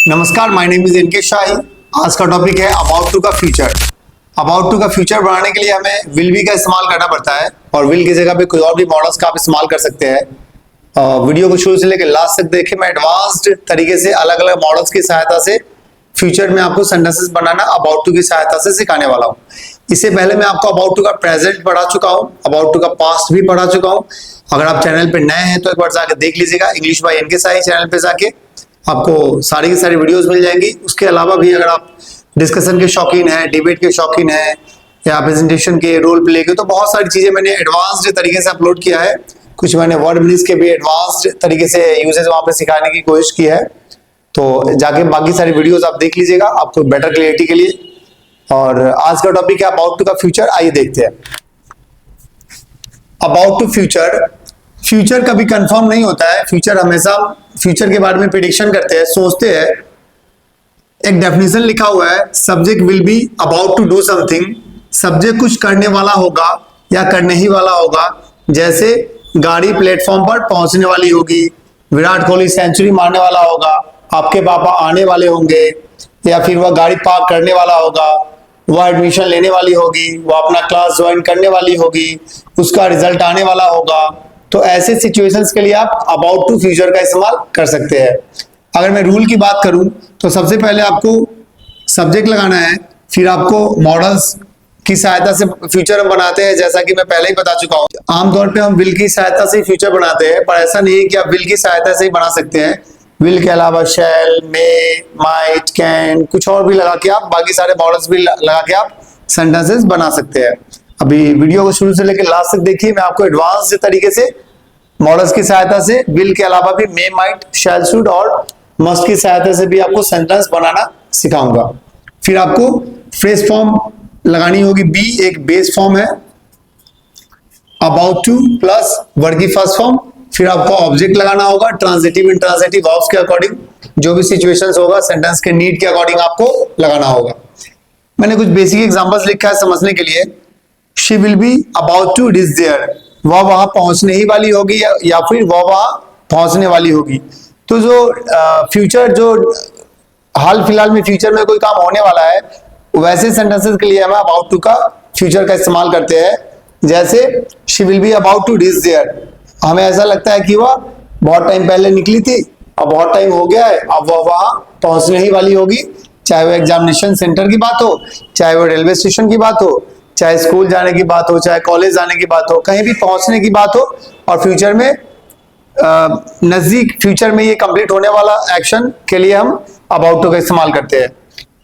नमस्कार, my name is इनके शाही। आज का टॉपिक है अबाउट टू का फ्यूचर। अबाउट टू का फ्यूचर बनाने के लिए हमें विल बी का इस्तेमाल करना पड़ता है और विल की जगह पे कोई और भी मॉडल्स का आप इस्तेमाल कर सकते हैं। वीडियो को शुरू से लेकर लास्ट तक देखें। मैं एडवांस्ड तरीके से अलग अलग मॉडल्स की सहायता से फ्यूचर में आपको सेंटेंसेस बनाना अबाउट टू की सहायता से सिखाने वाला हूँ। इससे पहले मैं आपको अबाउट टू का प्रेजेंट पढ़ा चुका हूँ, अबाउट टू का पास्ट भी पढ़ा चुका हूँ। अगर आप चैनल पे नए हैं तो एक बार जाके देख लीजिएगा। इंग्लिश बाय इनके शाही चैनल पे जाके आपको सारी की सारी वीडियोस मिल जाएंगी। उसके अलावा भी अगर आप डिस्कशन के शौकीन हैं, डिबेट के शौकीन हैं या प्रेजेंटेशन के, रोल प्ले के, तो बहुत सारी चीजें मैंने एडवांस्ड तरीके से अपलोड किया है। कुछ मैंने वर्ड मिनिट्स के भी एडवांस्ड तरीके से यूजेस वहां पे सिखाने की कोशिश की है। तो जाके बाकी सारी वीडियोस आप देख लीजिएगा आपको बेटर क्लियरिटी के लिए। और आज का टॉपिक है अबाउट टू का फ्यूचर। आइए देखते हैं। About to future. फ्यूचर कभी कंफर्म नहीं होता है। फ्यूचर हमेशा फ्यूचर के बारे में प्रेडिक्शन करते हैं, सोचते हैं। एक डेफिनेशन लिखा हुआ है, subject will be about to do something. Subject कुछ करने वाला होगा या करने ही वाला होगा। जैसे गाड़ी प्लेटफॉर्म पर पहुंचने वाली होगी, विराट कोहली सेंचुरी मारने वाला होगा, आपके पापा आने वाले होंगे, या फिर वह गाड़ी पार्क करने वाला होगा, वह एडमिशन लेने वाली होगी, वह अपना क्लास ज्वाइन करने वाली होगी, उसका रिजल्ट आने वाला होगा। तो ऐसे सिचुएशंस के लिए आप अबाउट टू फ्यूचर का इस्तेमाल कर सकते हैं। अगर मैं रूल की बात करूं तो सबसे पहले आपको सब्जेक्ट लगाना है, फिर आपको मॉडल्स की सहायता से फ्यूचर हम बनाते हैं, जैसा कि मैं पहले ही बता चुका हूं। आमतौर पे हम विल की सहायता से फ्यूचर बनाते हैं, पर ऐसा नहीं है कि आप विल की सहायता से ही बना सकते हैं। विल के अलावा शैल, मे, माइट, कैन, कुछ और भी लगा के आप, बाकी सारे मॉडल्स भी लगा के आप सेंटेंसेस बना सकते हैं। अभी वीडियो को शुरू से लेकर लास्ट तक देखिए। मैं आपको एडवांस तरीके से मॉडल्स की सहायता से विल के अलावा भी मे, माइट, शैल, शुड और मस्ट की सहायता से भी आपको सेंटेंस बनाना सिखाऊंगा। फिर आपको फ्रेज फॉर्म लगानी होगी। बी एक बेस फॉर्म है, अबाउट टू प्लस वर्ड की फर्स्ट फॉर्म। फिर आपको ऑब्जेक्ट लगाना होगा, ट्रांजिटिव, इंट्रांजिटिव वर्ब्स के अकॉर्डिंग, जो भी सिचुएशंस होगा सेंटेंस के नीड के अकॉर्डिंग आपको लगाना होगा। मैंने कुछ बेसिक एग्जांपल्स लिखा है समझने के लिए। She will be about to reach there. वह वहां पहुंचने ही वाली होगी या फिर वह वहां पहुंचने वाली होगी। तो जो फ्यूचर, जो हाल फिलहाल में फ्यूचर में कोई काम होने वाला है, वैसे सेंटेंसेस के लिए हम अबाउट टू का फ्यूचर का इस्तेमाल करते हैं। जैसे she will be about to reach there. हमें ऐसा लगता है कि वह बहुत टाइम पहले निकली थी, अब बहुत टाइम हो गया है, अब वह वहां पहुंचने ही वाली होगी। चाहे वो एग्जामिनेशन सेंटर की बात हो, चाहे वो रेलवे स्टेशन की बात हो, चाहे स्कूल जाने की बात हो, चाहे कॉलेज जाने की बात हो, कहीं भी पहुंचने की बात हो। और फ्यूचर में नजदीक फ्यूचर में ये कंप्लीट होने वाला एक्शन के लिए हम अबाउट टू का इस्तेमाल करते हैं।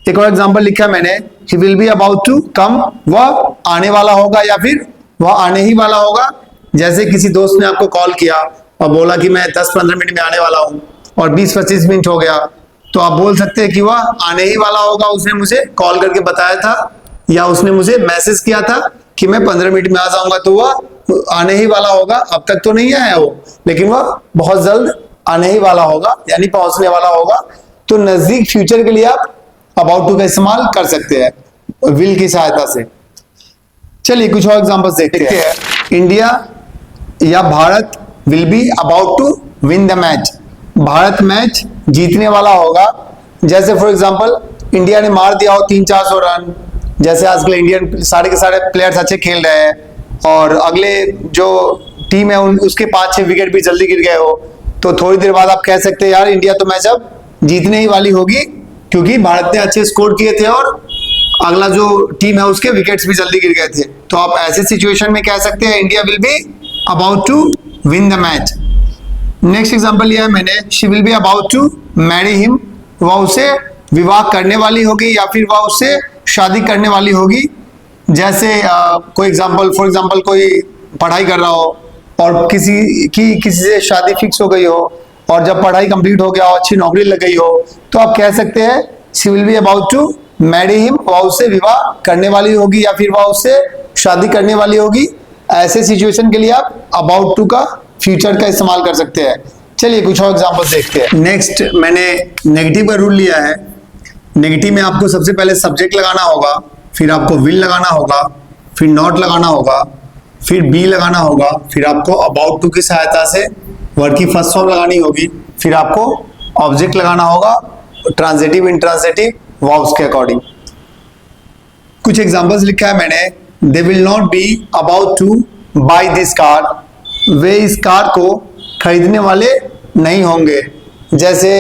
एक और एग्जांपल लिखा मैंने, he will be about to come. वह आने वाला होगा या फिर वह आने ही वाला होगा। जैसे किसी दोस्त ने आपको कॉल किया और बोला कि मैं 10-15 मिनट में आने वाला हूँ और 20-25 मिनट हो गया, तो आप बोल सकते हैं कि वह आने ही वाला होगा। उसने मुझे कॉल करके बताया था या उसने मुझे मैसेज किया था कि मैं 15 मिनट में आ जाऊंगा, तो वह आने ही वाला होगा। अब तक तो नहीं आया वो, लेकिन वह बहुत जल्द आने ही वाला होगा, यानी पहुंचने वाला होगा। तो नजदीक फ्यूचर के लिए आप अबाउट टू का इस्तेमाल कर सकते हैं विल की सहायता से। चलिए कुछ और एग्जांपल्स देखते हैं। इंडिया या भारत will be about to win the match. भारत मैच जीतने वाला होगा। जैसे फॉर एग्जांपल इंडिया ने मार दिया हो 300-400 रन। जैसे आजकल इंडियन सारे के सारे प्लेयर्स अच्छे खेल रहे हैं और अगले जो टीम है उसके 5-6 विकेट भी जल्दी गिर गए हो, तो थोड़ी देर बाद आप कह सकते हैं यार इंडिया तो मैच अब जीतने ही वाली होगी, क्योंकि भारत ने अच्छे स्कोर किए थे और अगला जो टीम है उसके विकेट्स भी जल्दी गिर गए थे। तो आप ऐसे सिचुएशन में कह सकते हैं India will be about to win the match. Next example लिया है मैंने, she will be about to marry him. वह उसे विवाह करने वाली होगी या फिर वह उससे शादी करने वाली होगी। जैसे कोई एग्जांपल, फॉर एग्जांपल कोई पढ़ाई कर रहा हो और किसी से शादी फिक्स हो गई हो, और जब पढ़ाई कंप्लीट हो गया हो, अच्छी नौकरी लग गई हो, तो आप कह सकते हैं she will be about to marry him. वह उससे विवाह करने वाली होगी या फिर वह उससे शादी करने वाली होगी। ऐसे सिचुएशन के लिए आप अबाउट टू का फ्यूचर का इस्तेमाल कर सकते हैं। चलिए कुछ और एग्जांपल्स देखते हैं। नेक्स्ट मैंने नेगेटिव का रूल लिया है। नेगेटिव में आपको सबसे पहले सब्जेक्ट लगाना होगा, फिर आपको विल लगाना होगा, फिर नॉट लगाना होगा, फिर बी लगाना होगा, फिर आपको अबाउट टू की सहायता से वर्ड की फर्स्ट फॉर्म लगानी होगी, फिर आपको ऑब्जेक्ट लगाना होगा ट्रांजिटिव इंट्रांजिटिव वर्ब्स के अकॉर्डिंग। कुछ एग्जांपल्स लिखा है मैंने, they will not be about to buy this car, वे इस कार को खरीदने वाले नहीं होंगे। जैसे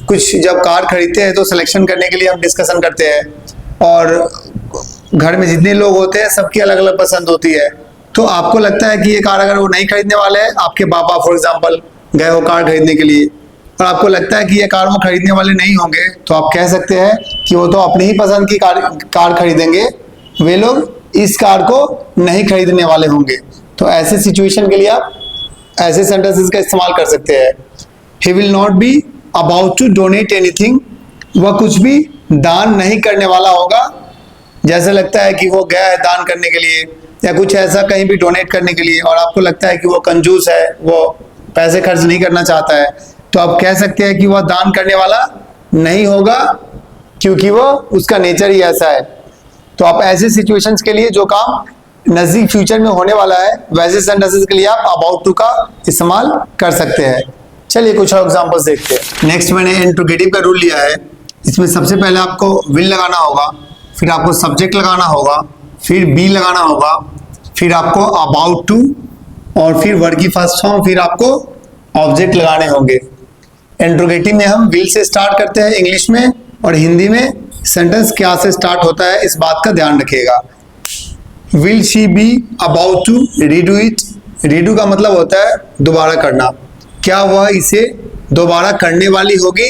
कुछ जब कार खरीदते हैं तो सिलेक्शन करने के लिए हम डिस्कशन करते हैं और घर में जितने लोग होते हैं सबकी अलग अलग पसंद होती है। तो आपको लगता है कि ये कार अगर वो नहीं खरीदने वाले हैं, आपके पापा फॉर एग्जांपल गए हो कार खरीदने के लिए और आपको लगता है कि ये कार वो खरीदने वाले नहीं होंगे, तो आप कह सकते हैं कि वो तो अपनी ही पसंद की कार खरीदेंगे, वे लोग इस कार को नहीं खरीदने वाले होंगे। तो ऐसे सिचुएशन के लिए आप ऐसे सेंटेंसेस का इस्तेमाल कर सकते हैं। He will not be about to donate anything, वह कुछ भी दान नहीं करने वाला होगा। जैसे लगता है कि वो गया है दान करने के लिए या कुछ ऐसा कहीं भी डोनेट करने के लिए और आपको लगता है कि वो कंजूस है, वो पैसे खर्च नहीं करना चाहता है, तो आप कह सकते हैं कि वह दान करने वाला नहीं होगा क्योंकि वो उसका नेचर ही ऐसा है। तो आप ऐसे सिचुएशंस के लिए जो काम नजदीक फ्यूचर में होने वाला है वैसे सेंटेंसेस के लिए आप अबाउट टू का इस्तेमाल कर सकते हैं। चलिए कुछ और एग्जांपल्स देखते हैं। नेक्स्ट मैंने इंट्रोगेटिव का रूल लिया है। इसमें सबसे पहले आपको विल लगाना होगा, फिर आपको सब्जेक्ट लगाना होगा, फिर बी लगाना होगा, फिर आपको अबाउट टू और फिर वर्ड की फर्स्ट फॉर्म, फिर आपको ऑब्जेक्ट लगाने होंगे। इंट्रोगेटिव में हम विल से स्टार्ट करते हैं इंग्लिश में और हिंदी में सेंटेंस क्या से स्टार्ट होता है इस बात का ध्यान रखिएगा। Will she be about to redo it, redo का मतलब होता है दोबारा करना। क्या वह इसे दोबारा करने वाली होगी?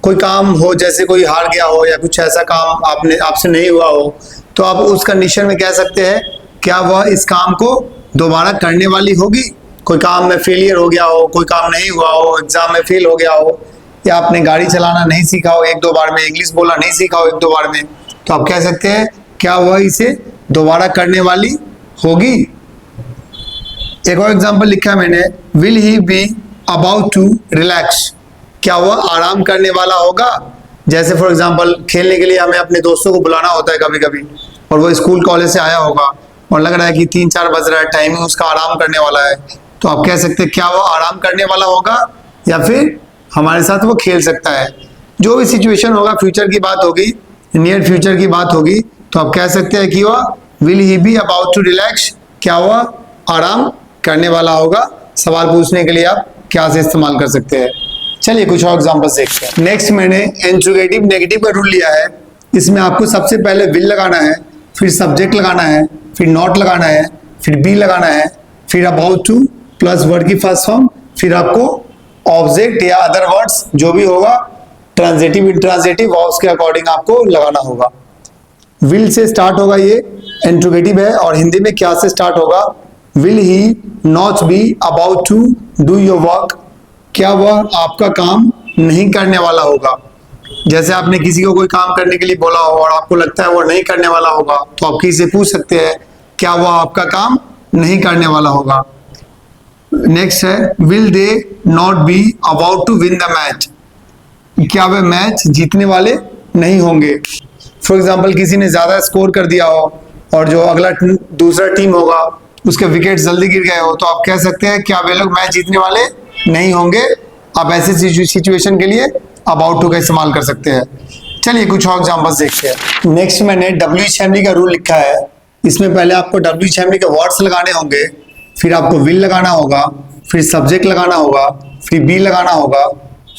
कोई काम हो, जैसे कोई हार गया हो या कुछ ऐसा काम आपसे नहीं हुआ हो, तो आप उस कंडीशन में कह सकते हैं क्या वह इस काम को दोबारा करने वाली होगी। कोई काम में फेलियर हो गया हो, कोई काम नहीं हुआ हो, एग्जाम में फेल हो गया हो, या आपने गाड़ी चलाना नहीं सीखा हो एक दो बार में, इंग्लिश बोलना नहीं सीखा हो एक दो बार में, तो आप कह सकते हैं क्या वह इसे दोबारा करने वाली होगी। एक और एग्जांपल लिखा है मैंने, will he be about to relax, क्या वह आराम करने वाला होगा। जैसे फॉर एग्जांपल खेलने के लिए हमें अपने दोस्तों को बुलाना होता है कभी कभी और वो स्कूल कॉलेज से आया होगा और लग रहा है कि 3-4 बज रहा है, टाइम उसका आराम करने वाला है, तो आप कह सकते हैं क्या वो आराम करने वाला होगा या फिर हमारे साथ वो खेल सकता है। जो भी सिचुएशन होगा, फ्यूचर की बात होगी, नियर फ्यूचर की बात होगी, तो आप कह सकते हैं कि वह will he be about to relax, क्या वह आराम करने वाला होगा। सवाल पूछने के लिए आप क्या से इस्तेमाल कर सकते हैं। चलिए कुछ और एग्जांपल्स देखते हैं। नेक्स्ट मैंने इंट्रोगेटिव नेगेटिव का रूल लिया है। इसमें आपको सबसे पहले विल लगाना है, फिर सब्जेक्ट लगाना है, फिर नॉट लगाना है, फिर बी लगाना है, फिर अबाउट टू प्लस वर्ड की फर्स्ट फॉर्म, फिर आपको ऑब्जेक्ट या अदर वर्ड्स जो भी होगा ट्रांजिटिव इंट्रांजिटिव वर्ब्स के अकॉर्डिंग आपको लगाना होगा। विल से स्टार्ट होगा, ये इंट्रोगेटिव है और हिंदी में क्या से स्टार्ट होगा, will he not be about to do your work, क्या वह आपका काम नहीं करने वाला होगा। जैसे आपने किसी को कोई काम करने के लिए बोला हो और आपको लगता है वो नहीं करने वाला होगा, तो आप किसी से पूछ सकते हैं क्या वह आपका काम नहीं करने वाला होगा। नेक्स्ट है, will they not be about to win the match, क्या वे मैच जीतने वाले नहीं होंगे। फॉर एग्जाम्पल किसी ने ज्यादा स्कोर कर दिया हो और जो अगला दूसरा टीम होगा उसके विकेट जल्दी गिर गए हो, तो आप कह सकते हैं क्या वे लोग मैच जीतने वाले नहीं होंगे। आप ऐसे सिचुएशन के लिए अबाउट टू का इस्तेमाल कर सकते हैं। चलिए कुछ और एग्जांपल्स देखते हैं। नेक्स्ट मैंने WH का रूल लिखा है। इसमें पहले आपको WH के वर्ड्स लगाने होंगे, फिर आपको विल लगाना होगा, फिर सब्जेक्ट लगाना होगा, फिर बी लगाना होगा,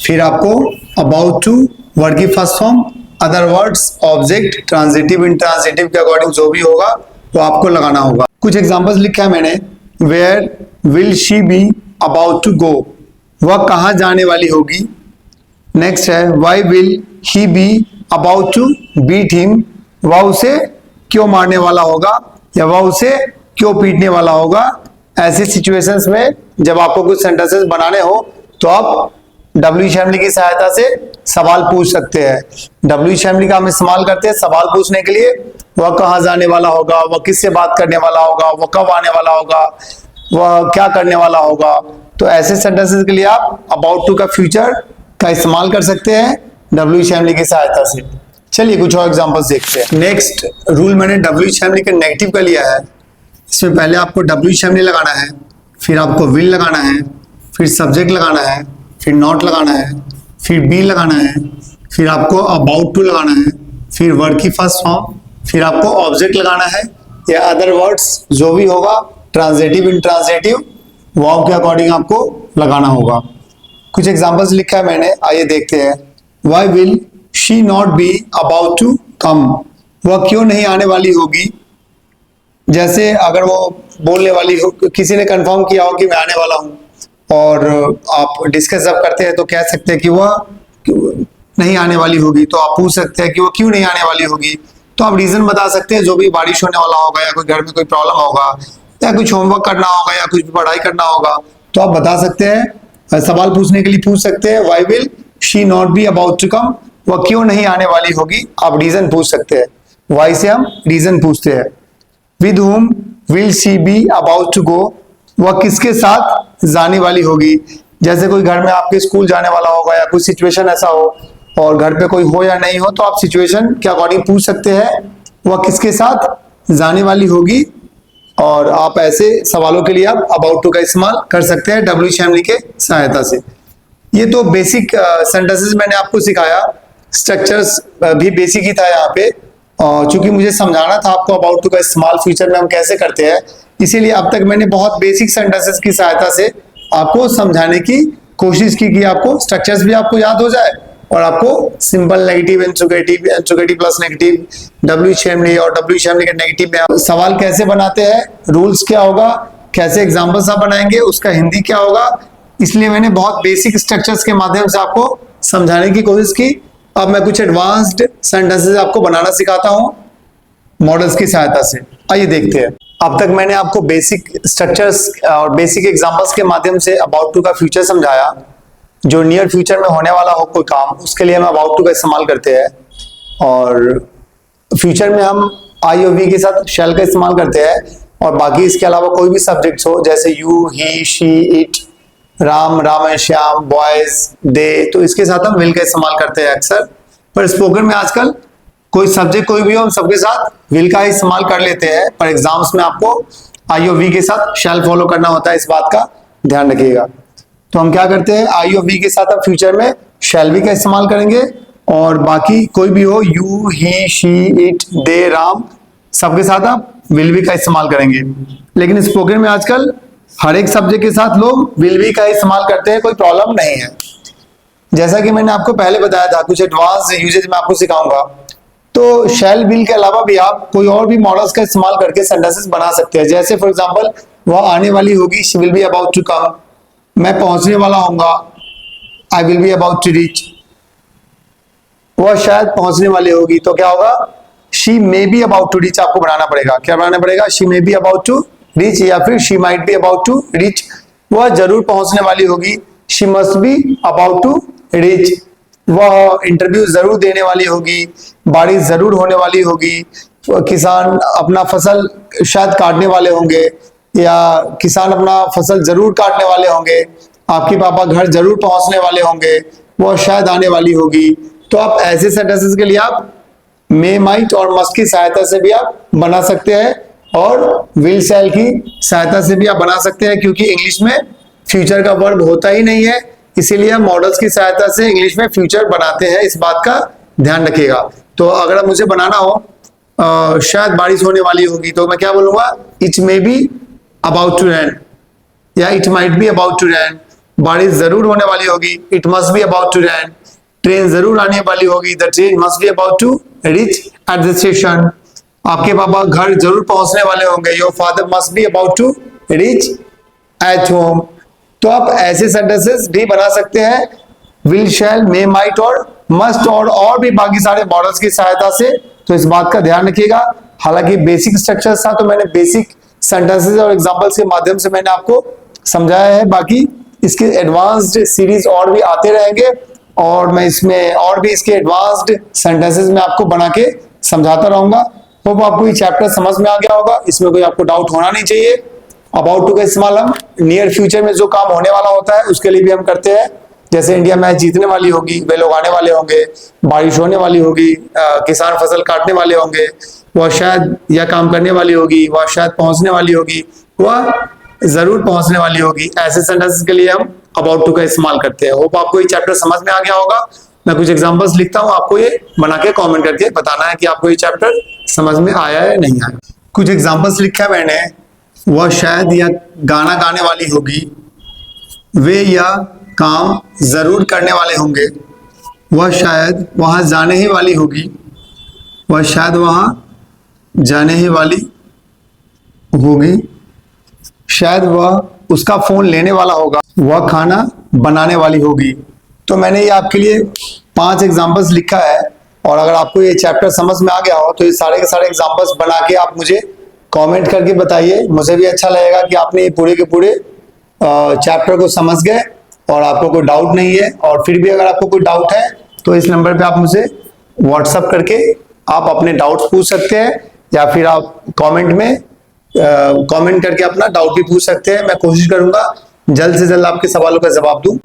फिर आपको अबाउट टू वर्ड की first form, other words, object, transitive intransitive के अकॉर्डिंग जो भी होगा वो आपको लगाना होगा। कुछ एग्जांपल्स लिखा है मैंने, where will she be about to go, वह कहाँ जाने वाली होगी। नेक्स्ट है, why will he be about to beat him, वह उसे क्यों मारने वाला होगा या वह उसे क्यों पीटने वाला होगा। ऐसी सिचुएशंस में जब आपको कुछ सेंटेंसेस बनाने हो तो आप WH की सहायता से सवाल पूछ सकते हैं। WH का हम इस्तेमाल करते हैं सवाल पूछने के लिए। वह कहाँ जाने वाला होगा, वह किससे बात करने वाला होगा, वह कब आने वाला होगा, वह क्या करने वाला होगा। तो ऐसे सेंटेंसेस के लिए आप अबाउट टू का फ्यूचर का इस्तेमाल कर सकते हैं WH की सहायता से। चलिए कुछ और एग्जांपल्स देखते हैं। नेक्स्ट रूल मैंने WH के नेगेटिव का लिया है। इसमें पहले आपको WH लगाना है, फिर आपको विल लगाना है, फिर सब्जेक्ट लगाना है, फिर नॉट लगाना है, फिर बी लगाना है, फिर आपको अबाउट टू लगाना है, फिर वर्ड की फर्स्ट फॉर्म, फिर आपको ऑब्जेक्ट लगाना है या अदर वर्ड्स जो भी होगा ट्रांजिटिव इंट्रांजिटिव वर्ब के अकॉर्डिंग आपको लगाना होगा। कुछ एग्जांपल्स लिखा है मैंने, आइए देखते हैं। Why will she not be about to come, वह क्यों नहीं आने वाली होगी। जैसे अगर वो बोलने वाली हो, किसी ने कंफर्म किया हो कि मैं आने वाला हूं और आप डिस्कस जब करते हैं तो कह सकते हैं कि वह नहीं आने वाली होगी, तो आप पूछ सकते हैं कि वो क्यों नहीं आने वाली होगी। तो आप रीजन बता सकते हैं, जो भी बारिश होने वाला होगा या कोई घर में कोई प्रॉब्लम होगा या कुछ होमवर्क करना होगा या कुछ भी पढ़ाई करना होगा, तो आप बता सकते हैं। सवाल पूछने के लिए पूछ सकते हैं why will she not be about to come, वह क्यों नहीं आने वाली होगी, आप रीजन पूछ सकते हैं। व्हाई से हम रीजन पूछते हैं। With whom will she be about to go, वह किसके साथ जाने वाली होगी। जैसे कोई घर में आपके स्कूल जाने वाला होगा या कोई सिचुएशन ऐसा हो और घर पे कोई हो या नहीं हो, तो आप सिचुएशन के अकॉर्डिंग पूछ सकते हैं वह किसके साथ जाने वाली होगी। और आप ऐसे सवालों के लिए आप अबाउट टू का इस्तेमाल कर सकते हैं WHMD के सहायता से। ये तो बेसिक सेंटेंसेस मैंने आपको सिखाया, स्ट्रक्चर्स भी बेसिक ही था यहाँ पे। चूंकि मुझे समझाना था आपको अबाउट टू का इस्तेमाल फ्यूचर में हम कैसे करते हैं, इसीलिए अब तक मैंने बहुत बेसिक सेंटेंसेस की सहायता से आपको समझाने की कोशिश की कि आपको स्ट्रक्चर्स भी आपको याद हो जाए और आपको simple negative interrogative plus negative WHMD और WHMD के नेगेटिव में आप सवाल कैसे बनाते हैं, रूल्स क्या होगा, कैसे एग्जाम्पल्स आप बनाएंगे, उसका हिंदी क्या होगा। इसलिए मैंने बहुत बेसिक स्ट्रक्चर्स के माध्यम से आपको समझाने की कोशिश की। अब मैं कुछ एडवांस्ड सेंटेंसेस आपको बनाना सिखाता हूं मॉडल्स की सहायता से। आइए देखते हैं। अब तक मैंने आपको बेसिक स्ट्रक्चर्स और बेसिक एग्जांपल्स के माध्यम से अबाउट टू का फ्यूचर समझाया। जो नियर फ्यूचर में होने वाला हो कोई काम, उसके लिए हम अबाउट टू का इस्तेमाल करते हैं। और फ्यूचर में हम आई और वी के साथ शैल का इस्तेमाल करते हैं। और बाकी इसके अलावा कोई भी सब्जेक्ट्स हो, जैसे you, he, she, it, Ram, Ram, Shyam, boys, they, तो इसके साथ हम विल का इस्तेमाल करते हैं अक्सर। पर स्पोकन में आजकल कोई सब्जेक्ट कोई भी हो, हम सबके साथ विल का इस्तेमाल कर लेते हैं। पर एग्जाम्स में आपको आई और वी के साथ शैल फॉलो करना होता है, इस बात का ध्यान रखिएगा। तो हम क्या करते हैं, आई और वी के साथ हम फ्यूचर में शैल वी का इस्तेमाल करेंगे और बाकी कोई भी हो, यू, ही, शी, इट, दे, राम, सबके साथ आप विल वी का इस्तेमाल करेंगे। लेकिन स्पोकन में आजकल हर एक सब्जेक्ट के साथ लोग विल वी का इस्तेमाल करते हैं, कोई प्रॉब्लम नहीं है। जैसा कि मैंने आपको पहले बताया था, कुछ एडवांस यूजेज मैं आपको सिखाऊंगा। तो शैल विल के अलावा भी आप कोई और भी मॉडल्स का इस्तेमाल करके सेंटेंसेस बना सकते हैं। जैसे फॉर एग्जांपल, वह आने वाली होगी, she will be about to come. मैं पहुंचने वाला होऊंगा, I will be about to reach. वह शायद पहुंचने वाली होगी, तो क्या होगा, she may be about to reach आपको बनाना पड़ेगा। क्या बनाना पड़ेगा, she may be about to reach या फिर she might be about to reach. वह जरूर पहुंचने वाली होगी, she must be about to reach. वह इंटरव्यू जरूर देने वाली होगी, बारिश जरूर होने वाली होगी। किसान अपना फसल शायद काटने वाले होंगे या किसान अपना फसल जरूर काटने वाले होंगे। आपके पापा घर जरूर पहुंचने वाले होंगे, वह शायद आने वाली होगी। तो आप ऐसे सेंटेंसेस के लिए आप मे, माइट और मस्ट की सहायता से भी आप बना सकते हैं और विल, शैल की सहायता से भी आप बना सकते हैं, क्योंकि इंग्लिश में फ्यूचर का वर्ब होता ही नहीं है। इसीलिए हम मॉडल्स की सहायता से इंग्लिश में फ्यूचर बनाते हैं, इस बात का ध्यान रखिएगा। तो अगर मुझे बनाना हो शायद बारिश होने वाली होगी, तो मैं क्या बोलूंगा, it may be about to rain या it might be about to rain. बारिश जरूर होने वाली होगी, it must be about to rain. Train जरूर आने वाली होगी, the train must be about to reach at the station. आपके पापा घर जरूर पहुंचने वाले होंगे, your father must be about to reach at home. तो आप ऐसे सेंटेंसेस भी बना सकते हैं विल, शैल, मे, माइट और मस्ट और भी बाकी सारे मॉडल्स की सहायता से। तो इस बात का ध्यान रखिएगा। हालांकि बेसिक स्ट्रक्चर्स था, तो मैंने बेसिक सेंटेंसेस और एग्जांपल्स के माध्यम से मैंने आपको समझाया है। बाकी इसके एडवांस्ड सीरीज और भी आते रहेंगे और मैं इसमें और भी इसके एडवांस्ड सेंटेंसेस में आपको बना के समझाता रहूंगा। होप आपको ये चैप्टर समझ में आ गया होगा, इसमें कोई आपको डाउट होना नहीं चाहिए। अबाउट टू का इस्तेमाल हम नियर फ्यूचर में जो काम होने वाला होता है उसके लिए भी हम करते हैं। जैसे इंडिया मैच जीतने वाली होगी, वे लोग आने वाले होंगे, बारिश होने वाली होगी, किसान फसल काटने वाले होंगे, वह शायद यह काम करने वाली होगी, वह शायद पहुंचने वाली होगी, वह जरूर पहुंचने वाली होगी। ऐसे सेंटेंसेस के लिए हम अबाउट टू का इस्तेमाल करते हैं। होप आपको ये चैप्टर समझ में आ गया होगा मैं कुछ एग्जांपल्स लिखता हूं, आपको ये बना के कमेंट करके बताना है कि आपको ये चैप्टर समझ में आया है नहीं आया। कुछ एग्जांपल्स लिखा है मैंने, वह शायद या गाना गाने वाली होगी, वे या काम जरूर करने वाले होंगे, वह शायद वहां जाने ही वाली होगी, वह शायद वहां जाने ही वाली होगी, शायद वह उसका फोन लेने वाला होगा, वह खाना बनाने वाली होगी। तो मैंने ये आपके लिए 5 एग्जांपल्स लिखा है, और अगर आपको ये चैप्टर समझ में आ गया हो तो ये सारे के सारे एग्जांपल्स बना के आप मुझे कमेंट करके बताइए। मुझे भी अच्छा लगेगा कि आपने ये पूरे के पूरे चैप्टर को समझ गए और आपको कोई डाउट नहीं है। और फिर भी अगर आपको कोई डाउट है तो इस नंबर पे आप मुझे व्हाट्सअप करके आप अपने डाउट्स पूछ सकते हैं, या फिर आप कमेंट में कमेंट करके अपना डाउट भी पूछ सकते हैं। मैं कोशिश करूंगा जल्द से जल्द आपके सवालों का जवाब दूं।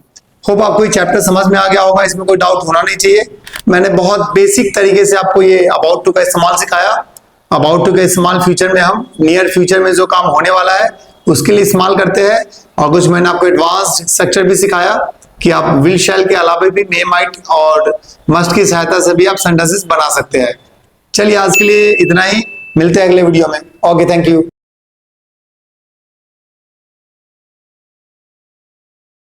होप आपको ये चैप्टर समझ में आ गया होगा, इसमें कोई डाउट होना नहीं चाहिए। मैंने बहुत बेसिक तरीके से आपको ये अबाउट टू का इस्तेमाल सिखाया। अबाउट टू का इस्तेमाल फ्यूचर में हम नियर फ्यूचर में जो काम होने वाला है उसके लिए इस्तेमाल करते हैं। और कुछ मैंने आपको एडवांस स्ट्रक्चर भी सिखाया कि आप विल शैल के अलावा भी मे माइट और मस्ट की सहायता से भी आप सेंटेंसेस बना सकते हैं। चलिए आज के लिए इतना ही, मिलते हैं अगले वीडियो में। Okay, thank you.